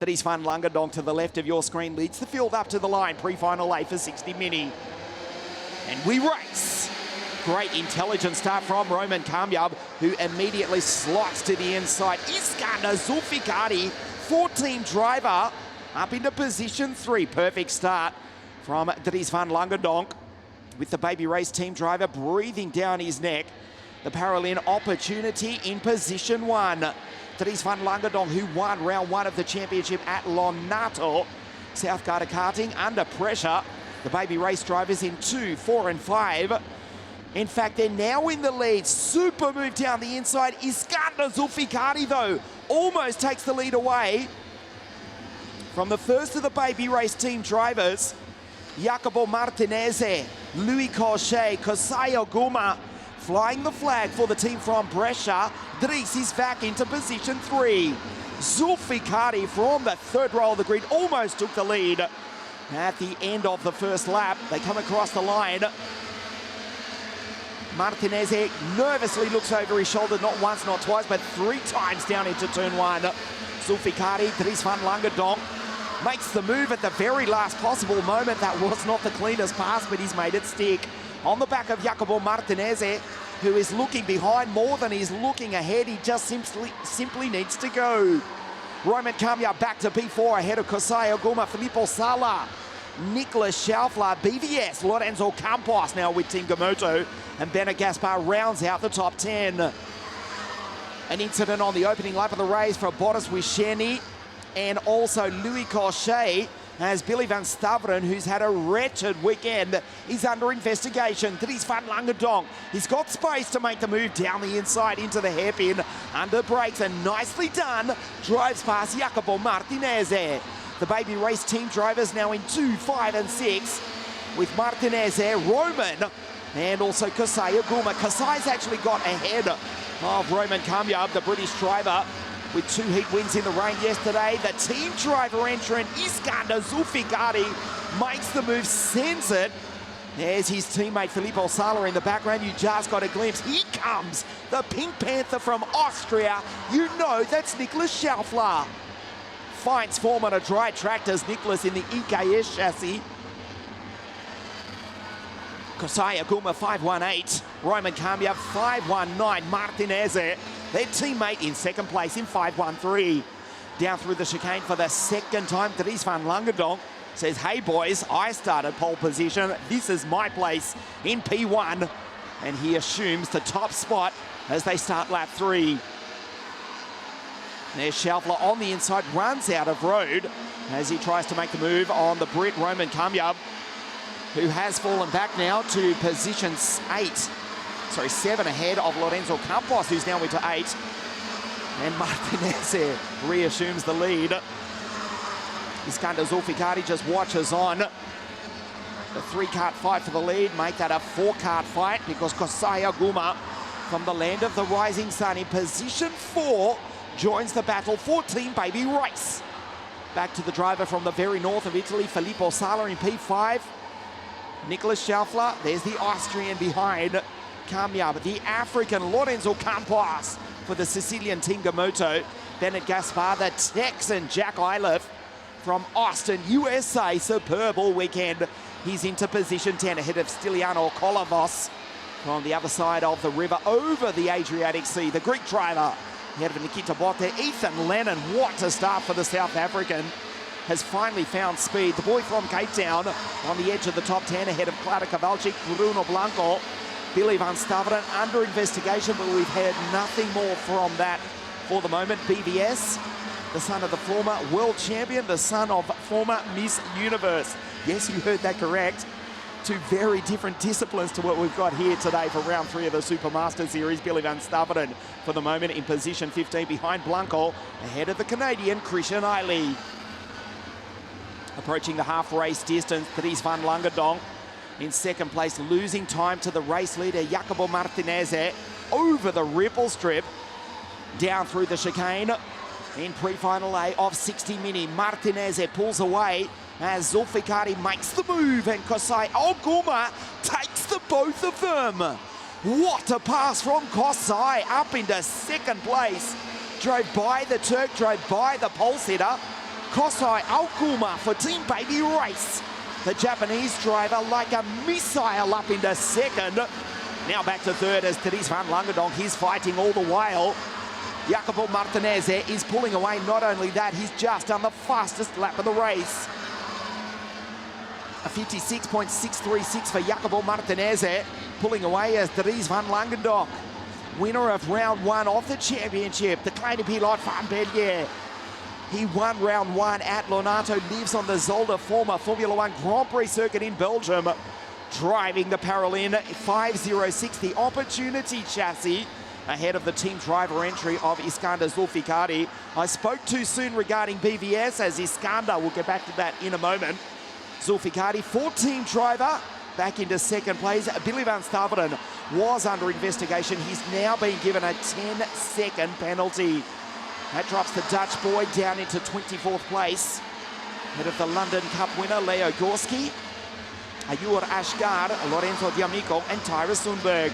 Dries van Langendonk to the left of your screen leads the field up to the line. Pre-final A for 60 Mini. And we race. Great intelligent start from Roman Kamyab, who immediately slots to the inside. Iskandar Zulfikari, 14 driver, up into position 3. Perfect start from Dries van Langendonk, with the baby race team driver breathing down his neck. The Paralympic opportunity in position 1. Dries van Langendonk, who won round 1 of the championship at Lonato. South Garda Karting under pressure. The baby race drivers in 2, 4 and 5. In fact, they're now in the lead. Super move down the inside. Iskandar Zulfikari, though, almost takes the lead away from the first of the baby race team drivers. Jacopo Martinez, Louis Cochet, Kosayo Guma flying the flag for the team from Brescia. Dries is back into position 3. Zulfikari from the third row of the grid almost took the lead at the end of the first lap. They come across the line. Martinez nervously looks over his shoulder, not once, not twice, but 3 times down into turn 1. Zulfikari, Dries van Langendonk makes the move at the very last possible moment. That was not the cleanest pass, but he's made it stick. On the back of Jacopo Martinez, who is looking behind more than he's looking ahead. He just simply needs to go. Roman Kamyab back to P4 ahead of Kosayo Guma, Filippo Sala, Nicholas Schaufler, BVS, Lorenzo Campos now with Team Gamoto, and Bennett Gaspar rounds out the top 10. An incident on the opening lap of the race for Boris Wischeny and also Louis Cochet, as Billy van Staveren, who's had a wretched weekend, is under investigation. Dries van Langendonk, he's got space to make the move down the inside into the hairpin, under brakes, and nicely done, drives past Jacopo Martinez. The baby race team drivers now in 2, 5 and 6, with Martinez, Roman, and also Kosayo Guma. Kasai's actually got ahead of Roman Kamyab, the British driver, with 2 heat wins in the rain yesterday. The team driver entrant, Iskandar Zulfikari, makes the move, sends it. There's his teammate Filippo Sala in the background. You just got a glimpse. Here comes the Pink Panther from Austria. You know that's Nicholas Schaufler. Finds form on a dry tractors, Nicholas in the EKS chassis. Kosayo Guma 518, Roman Kamyab 519, Martinez, their teammate in second place in 513. Down through the chicane for the second time, Dries van Langendonk says, hey boys, I started pole position, this is my place in P1, and he assumes the top spot as they start lap 3. There's Schaufler on the inside, runs out of road as he tries to make the move on the Brit Roman Kamyab, who has fallen back now to position 7 ahead of Lorenzo Campos, who's now into 8. And Martinez reassumes the lead. Iskandar Zulfikari just watches on. The 3-kart fight for the lead, make that a 4-kart fight, because Kosayo Guma from the land of the rising sun in position 4 joins the battle for Team Baby Race. Back to the driver from the very north of Italy, Filippo Sala in P5. Nicholas Schaufler, there's the Austrian behind Kamyab, the African Lorenzo Campos for the Sicilian Team Gamoto, Bennett Gaspar, the Texan Jack Iliff from Austin, USA, superb all weekend. He's into position 10 ahead of Stiliano Kolavos from the other side of the river over the Adriatic Sea. The Greek driver ahead of Nikita Botte, Ethan Lennon, what a start for the South African. Has finally found speed. The boy from Cape Town on the edge of the top 10 ahead of Clara Kowalczyk, Bruno Blanco, Billy van Staveren under investigation, but we've heard nothing more from that for the moment. BVS, the son of the former world champion, the son of former Miss Universe. Yes, you heard that correct. 2 very different disciplines to what we've got here today for round 3 of the Supermaster Series. Billy van Staveren for the moment in position 15 behind Blanco, ahead of the Canadian Christian Eiley. Approaching the half race distance, Dries van Langendonk in second place, losing time to the race leader, Jacopo Martinez, over the ripple strip, down through the chicane. In pre-final A of 60 Mini, Martinez pulls away as Zulfikari makes the move, and Kosayo Guma takes the both of them. What a pass from Kosai, up into second place. Drove by the Turk, drove by the pole sitter, Kosai Okuma for Team Baby Race. The Japanese driver like a missile up into second. Now back to third as Dries van Langendonk, he's fighting all the while. Jacopo Martinez is pulling away. Not only that, he's just done the fastest lap of the race. A 56.636 for Jacopo Martinez, pulling away as Dries van Langendonk. Winner of round one of the championship, the kleine pilot van België. He won round one at Lonato, lives on the Zolder former Formula One Grand Prix circuit in Belgium. Driving the Paralin 506, the Opportunity chassis, ahead of the team driver entry of Iskander Zulfikari. I spoke too soon regarding BVS as Iskander, we'll get back to that in a moment. Zulfikari, 14 driver, back into second place. Billy van Staveren was under investigation. He's now been given a 10-second penalty. That drops the Dutch boy down into 24th place. Ahead of the London Cup winner, Leo Gorski, Ayur Ashgar, Lorenzo D'Amico, and Tyra Sundberg.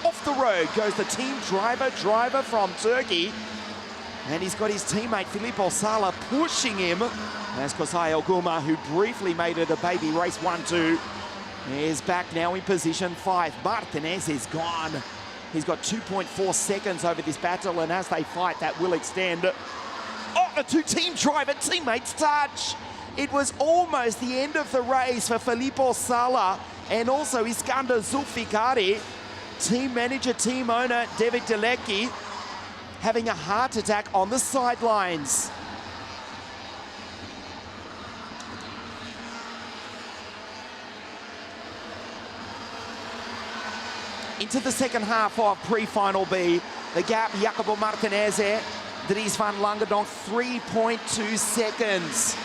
Off the road goes the team driver from Turkey. And he's got his teammate Filippo Sala pushing him. As Kosai Okuma, who briefly made it a baby race 1-2, is back now in position 5. Martinez is gone. He's got 2.4 seconds over this battle, and as they fight, that will extend. Oh, the two team driver teammates touch. It was almost the end of the race for Filippo Sala and also Iskander Zulfikari. Team manager, team owner David Delecki having a heart attack on the sidelines. Into the second half of pre-final B. The gap, Jacopo Martinez, Dries van Langendonk, 3.2 seconds.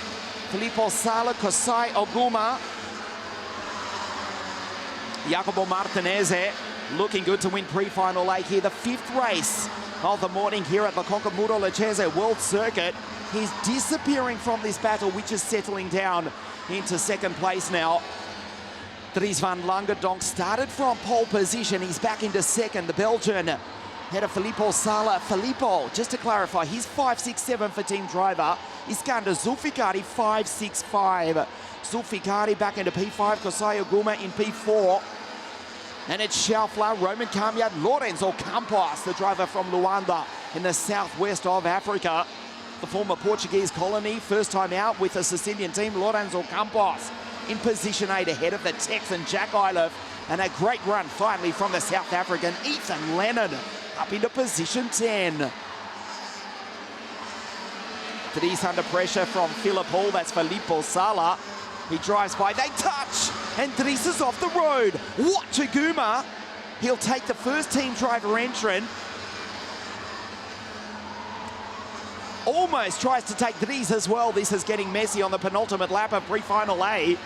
Filippo Sala, Kosai Okuma. Jacopo Martinez looking good to win pre-final A here. The fifth race of the morning here at La Conca Muro Lecce World Circuit. He's disappearing from this battle, which is settling down into second place now. Dries van Langendonk started from pole position. He's back into second. The Belgian, ahead of Filippo Sala. Filippo, just to clarify, he's 5.67 for team driver. Iskander Zulfikari, 5.65. Zulfikari back into P5. Kosai Okuma in P4. And it's Schaufler, Roman Kamyad, Lorenzo Campos, the driver from Luanda in the southwest of Africa. The former Portuguese colony, first time out with the Sicilian team, Lorenzo Campos in position 8 ahead of the Texan Jack Iliff. And a great run finally from the South African Ethan Lennon up into position 10. Dries under pressure from Philip Hall, that's Filippo Sala. He drives by, they touch, and Dries is off the road. Okjunior, he'll take the first team driver entrant. Almost tries to take Dries as well. This is getting messy on the penultimate lap of pre-final A.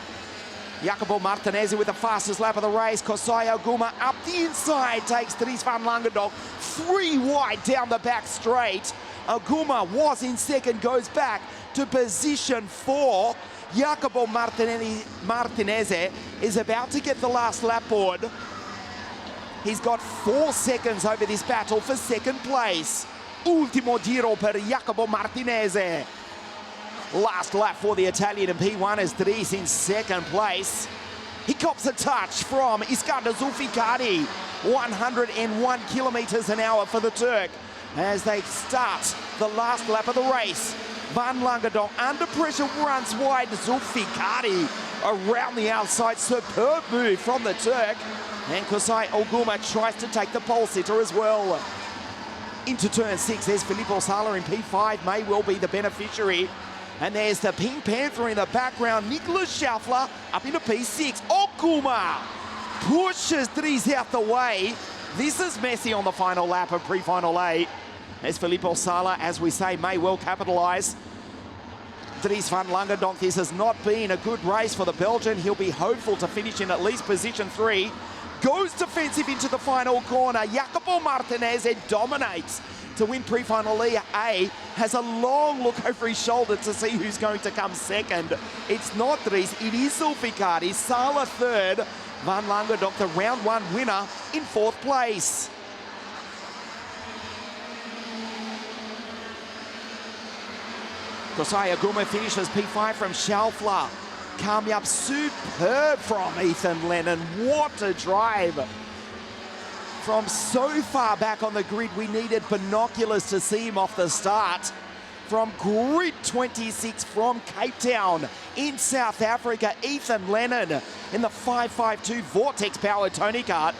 Jacopo Martinez with the fastest lap of the race. Kosai Okuma up the inside, takes Dries van Langendonk 3 wide down the back straight. Okuma was in second, goes back to position 4. Jacopo Martinez is about to get the last lap board. He's got 4 seconds over this battle for second place. Ultimo giro per Jacopo Martinez. Last lap for the Italian in P1 as Dries in second place. He cops a touch from Iskander Zulfikari. 101 kilometers an hour for the Turk as they start the last lap of the race. Van Langendonk under pressure runs wide. Zulfikari around the outside. Superb move from the Turk. And Kosai Okuma tries to take the pole sitter as well. Into turn 6, there's Filippo Sala in P5, may well be the beneficiary. And there's the Pink Panther in the background, Nicholas Schaufler up into P6. Okuma pushes Dries out the way. This is messy on the final lap of pre-final A. As Filippo Sala, as we say, may well capitalise. Dries van Langendonk, this has not been a good race for the Belgian. He'll be hopeful to finish in at least position 3. Goes defensive into the final corner. Jacopo Martinez dominates to win pre-final A. Has a long look over his shoulder to see who's going to come second. It's not Dries, it is Zulfikari. Sala third. Van Langendonk, the round 1 winner, in 4th place. Josiah Guma finishes P5 from Shalfler. Kamyab superb from Ethan Lennon. What a drive. From so far back on the grid, we needed binoculars to see him off the start. From grid 26 from Cape Town in South Africa, Ethan Lennon in the 552 Vortex-powered Tony kart.